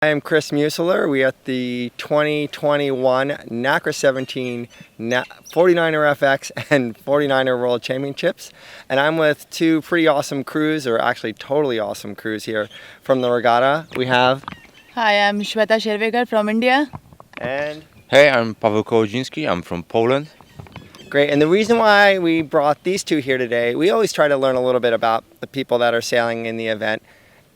I am Chris Museler. We are at the 2021 NACRA 17 49er FX and 49er World Championships. And I'm with two pretty awesome crews, or actually totally awesome crews here from the regatta. We have... Hi, I'm Sweta Shervegar from India. And... Hey, I'm Paweł Kołodziński. I'm from Poland. Great. And the reason why we brought these two here today, we always try to learn a little bit about the people that are sailing in the event.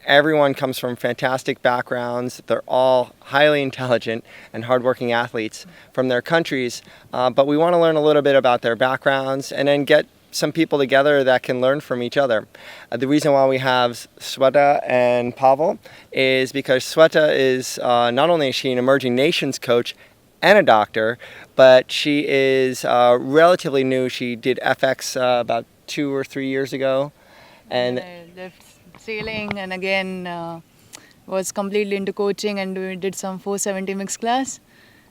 Everyone comes from fantastic backgrounds. They're all highly intelligent and hardworking athletes from their countries. But we want to learn a little bit about their backgrounds and then get some people together that can learn from each other. The reason why we have Sweta and Paweł is because Sweta is not only is she an emerging nations coach and a doctor, but she is relatively new. She did FX about 2 or 3 years ago. And I left sailing and again was completely into coaching, and we did some 470 mixed class.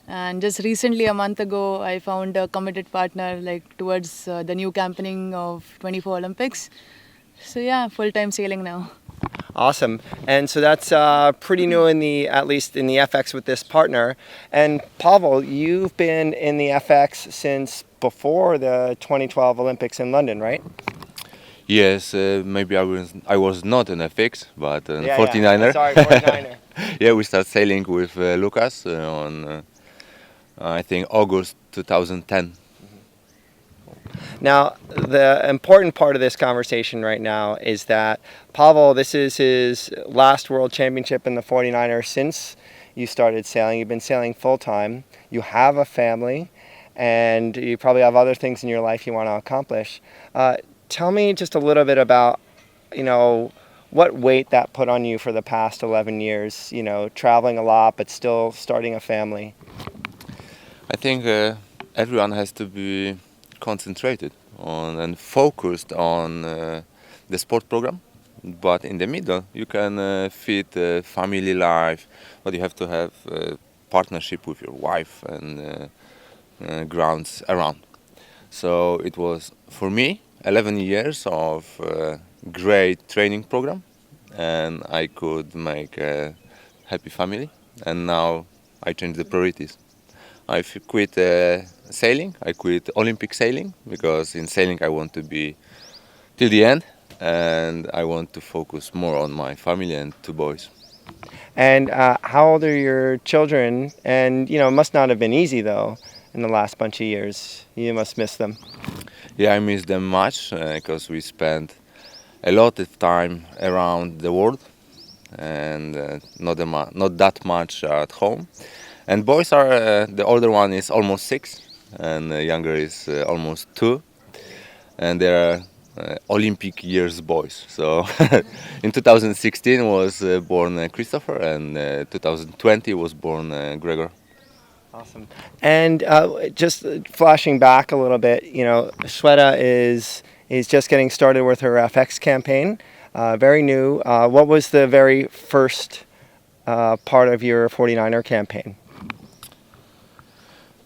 And just recently, a month ago, I found a committed partner towards the new campaigning of 24 Olympics. So yeah, full-time sailing now. Awesome. And so that's pretty new at least in the FX with this partner. And Paweł, you've been in the FX since before the 2012 Olympics in London, right? Yes, maybe I was not an FX, but a Yeah, 49er. Yeah. Sorry, 49er. Yeah, we started sailing with Lucas on, I think, August 2010. Now, the important part of this conversation right now is that Paweł, this is his last World Championship in the 49er since you started sailing. You've been sailing full-time. You have a family, and you probably have other things in your life you want to accomplish. Tell me just a little bit about, what weight that put on you for the past 11 years, traveling a lot but still starting a family. I think everyone has to be concentrated on and focused on the sport program, but in the middle you can fit family life, but you have to have a partnership with your wife and grounds around. So it was for me 11 years of great training program, and I could make a happy family, and now I changed the priorities. I quit sailing. I quit Olympic sailing because in sailing I want to be till the end, and I want to focus more on my family and 2 boys. And how old are your children? And it must not have been easy though in the last bunch of years. You must miss them. Yeah, I miss them much because we spent a lot of time around the world and not that much at home. And boys are, the older one is almost 6 and the younger is almost 2. And they are Olympic years boys. So in 2016 was born Christopher, and 2020 was born Gregor. Awesome. And just flashing back a little bit, Sweta is just getting started with her FX campaign, very new. What was the very first part of your 49er campaign?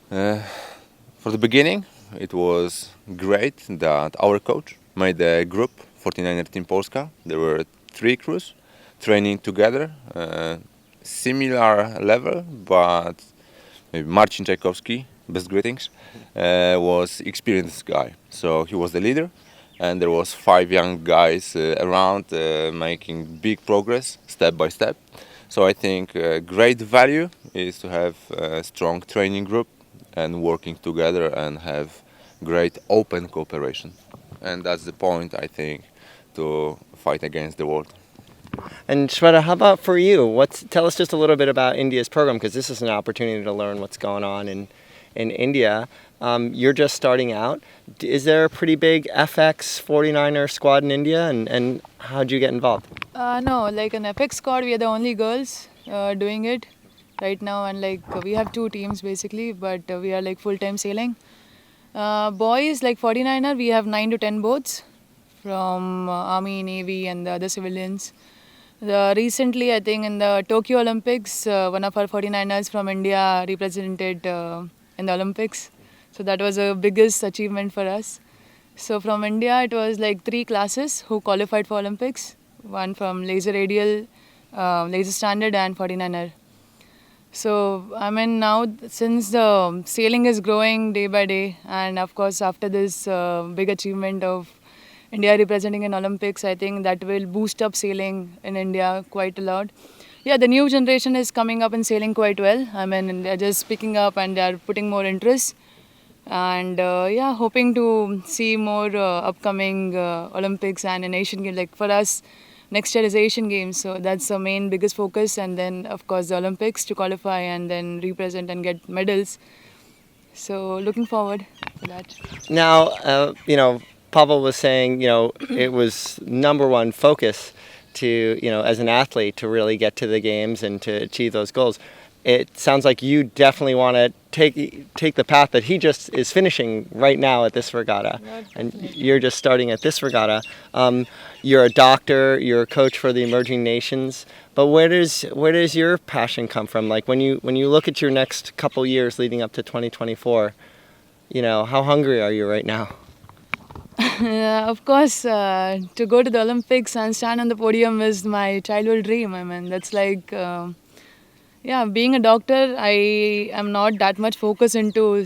For the beginning, it was great that our coach made a group, 49er Team Polska. There were 3 crews training together, similar level, but maybe Marcin Czajkowski, best greetings, was experienced guy. So he was the leader, and there was 5 young guys around making big progress step by step. So I think great value is to have a strong training group and working together and have great open cooperation. And that's the point, I think, to fight against the world. And Sweta, how about for you? Tell us just a little bit about India's program, because this is an opportunity to learn what's going on in India. You're just starting out. Is there a pretty big FX 49er squad in India, and how'd you get involved? No, an FX squad, we are the only girls doing it right now, and we have 2 teams basically, but we are full-time sailing. Boys, 49er, we have 9 to 10 boats from Army, Navy and the other civilians. Recently, I think in the Tokyo Olympics, one of our 49ers from India represented in the Olympics. So that was the biggest achievement for us. So from India, it was 3 classes who qualified for Olympics. One from laser radial, laser standard and 49er. So I mean now since the sailing is growing day by day, and of course after this big achievement of India representing in Olympics, I think that will boost up sailing in India quite a lot. Yeah, the new generation is coming up in sailing quite well. I mean they're just picking up and they're putting more interest. And yeah, hoping to see more upcoming Olympics and an Asian Games. Like for us, next year is Asian Games, so that's the main biggest focus. And then of course the Olympics to qualify and then represent and get medals. So looking forward for that. Now, Pavel was saying, it was number one focus to, as an athlete to really get to the games and to achieve those goals. It sounds like you definitely want to take the path that he just is finishing right now at this regatta, and you're just starting at this regatta. You're a doctor, you're a coach for the emerging nations, but where does your passion come from? Like when you look at your next couple years leading up to 2024, how hungry are you right now? Of course, to go to the Olympics and stand on the podium is my childhood dream. I mean, that's like, yeah, being a doctor, I am not that much focused into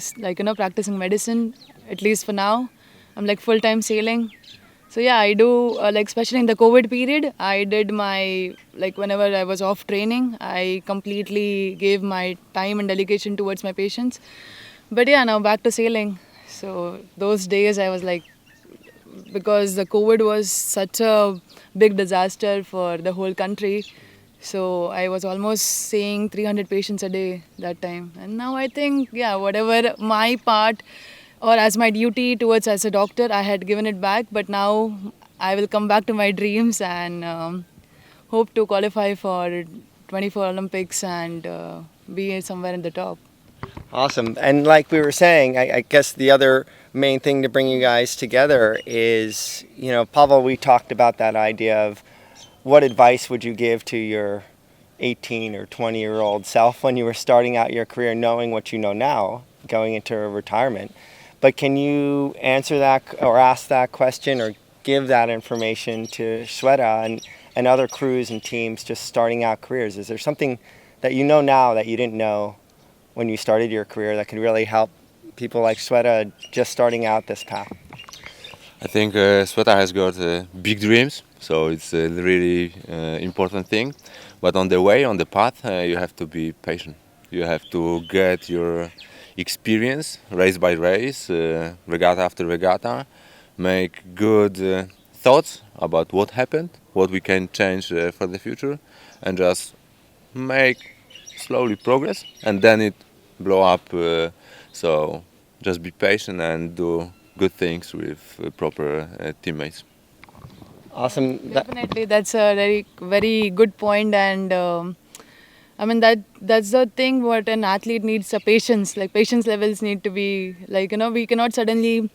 practicing medicine, at least for now. I'm like full-time sailing. So yeah, I do, especially in the COVID period, I did my, whenever I was off training, I completely gave my time and dedication towards my patients. But yeah, now back to sailing. So those days I was because the COVID was such a big disaster for the whole country. So I was almost seeing 300 patients a day that time. And now I think, yeah, whatever my part or as my duty towards as a doctor, I had given it back. But now I will come back to my dreams and hope to qualify for 24 Olympics and be somewhere in the top. Awesome. And like we were saying, I guess the other main thing to bring you guys together is, Pavel, we talked about that idea of what advice would you give to your 18 or 20-year-old self when you were starting out your career, knowing what you know now, going into retirement. But can you answer that or ask that question or give that information to Sweta and other crews and teams just starting out careers? Is there something that you know now that you didn't know when you started your career that could really help people like Sweta just starting out this path? I think Sweta has got big dreams, so it's a really important thing. But on the way, on the path, you have to be patient. You have to get your experience race by race, regatta after regatta, make good thoughts about what happened, what we can change for the future, and just make slowly progress, and then it blow up. So just be patient and do good things with proper teammates. Awesome. Definitely, that's a very, very good point. And I mean that's the thing. What an athlete needs, a patience. Patience levels need to be we cannot suddenly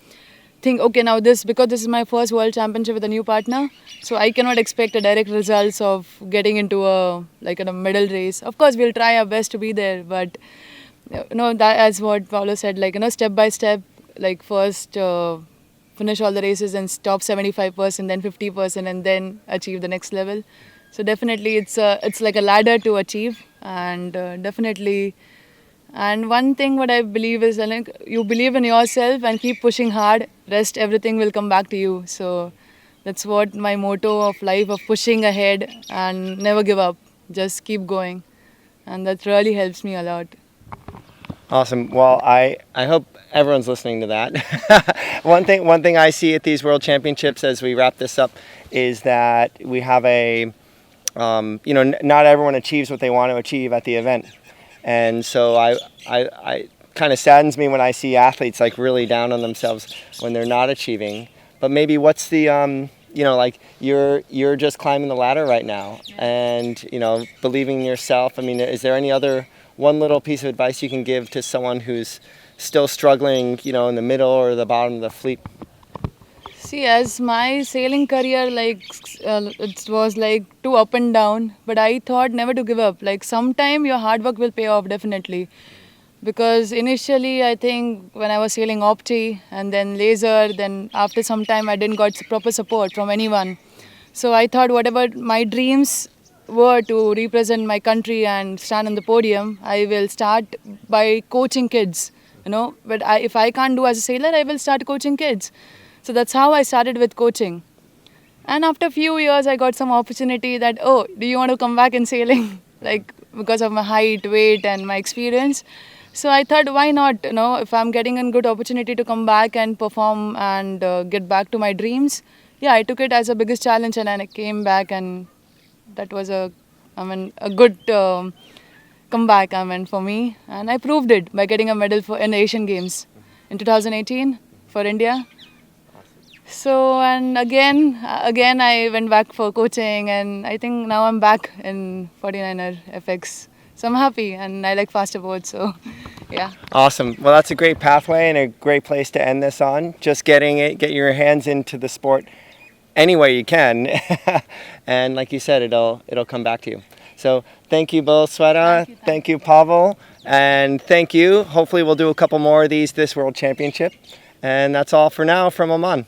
think, okay, now because this is my first world championship with a new partner, so I cannot expect a direct results of getting into a medal race. Of course, we'll try our best to be there, but that as what Paolo said, step by step, first finish all the races and stop 75%, then 50%, and then achieve the next level. So definitely, it's like a ladder to achieve, and definitely. And one thing what I believe is you believe in yourself and keep pushing hard. Rest, everything will come back to you. So that's what my motto of life, of pushing ahead and never give up. Just keep going, and that really helps me a lot. Awesome. Well, I hope everyone's listening to that. One thing I see at these World Championships as we wrap this up is that we have not everyone achieves what they want to achieve at the event. And so I kind of saddens me when I see athletes really down on themselves when they're not achieving. But maybe what's the you're just climbing the ladder right now, and believing in yourself. I mean, is there any other one little piece of advice you can give to someone who's still struggling, in the middle or the bottom of the fleet? See, as my sailing career, it was too up and down, but I thought never to give up. Sometime your hard work will pay off, definitely. Because initially, I think when I was sailing opti and then laser, then after some time I didn't got proper support from anyone. So I thought whatever my dreams were to represent my country and stand on the podium, I will start by coaching kids. But if I can't do as a sailor, I will start coaching kids. So that's how I started with coaching. And after a few years, I got some opportunity that, oh, do you want to come back in sailing? Like, because of my height, weight, and my experience. So I thought, why not? If I'm getting a good opportunity to come back and perform and get back to my dreams, yeah, I took it as a biggest challenge, and I came back, and that was a good comeback. For me, and I proved it by getting a medal in the Asian Games in 2018 for India. So, and again I went back for coaching, and I think now I'm back in 49er FX. So I'm happy, and I like faster boards, so yeah. Awesome. Well, that's a great pathway and a great place to end this on. Just get your hands into the sport any way you can. And like you said, it'll come back to you. So thank you both, Sweta. Thank you, Paweł. And thank you. Hopefully we'll do a couple more of these this World Championship. And that's all for now from Oman.